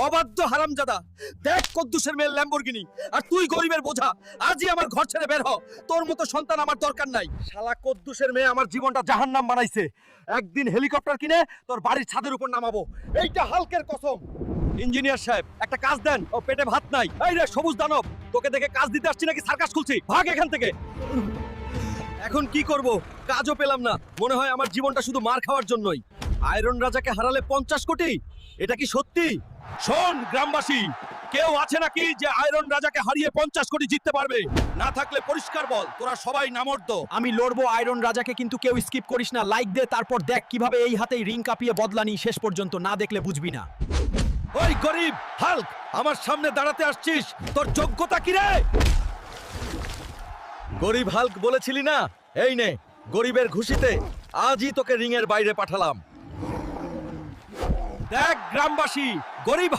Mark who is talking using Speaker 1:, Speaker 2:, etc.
Speaker 1: অবাধ্য হারামজাদা, দেখ কদ্দুসের মেয়ে ল্যাম্বরগিনি, আর তুই গরিবের বোঝা। আজই আমার ঘর ছেড়ে বের হ, তোর মতো সন্তান আমার দরকার নাই। শালা কদ্দুসের মেয়ে আমার জীবনটা জাহান্নাম বানাইছে। একদিন হেলিকপ্টার কিনে তোর বাড়ির ছাদের উপর নামাবো, এইটা হালকের কসম। ইঞ্জিনিয়ার সাহেব, একটা কাজ দেন, ও পেটে ভাত নাই। এই রে সবুজ দানব, তোকে দেখে কাজ দিতে আসছি নাকি সার্কাস খুলছি? ভাগ এখান থেকে। এখন কি করব, কাজও পেলাম না। মনে হয় আমার জীবনটা শুধু মার খাওয়ার জন্যই। আয়রন রাজাকে হারালে 50 কোটি, এটা কি সত্যি? শোন গ্রামবাসী, কেউ আছে নাকি যে আয়রন রাজাকে হারিয়ে 50 কোটি জিততে পারবে? না থাকলে পরিষ্কার বল, তোরা সবাই নামর্দ।
Speaker 2: আমি লড়বো আয়রন রাজাকে, কিন্তু কেউ স্কিপ করিস না। লাইক দে, তারপর দেখ কিভাবে এই হাতেই রিং কাঁপিয়ে বদলানি। শেষ পর্যন্ত না দেখলে বুঝবি না।
Speaker 1: ওই গরিব হাল্ক, আমার সামনে দাঁড়াতে আসছিস, তোর যোগ্যতা কি রে? গরিব হাল্ক বলেছিলি না? এই নে, গরিবের খুশিতে আজই তোকে রিং এর বাইরে পাঠালাম। দেখ গ্রামবাসী, গরিব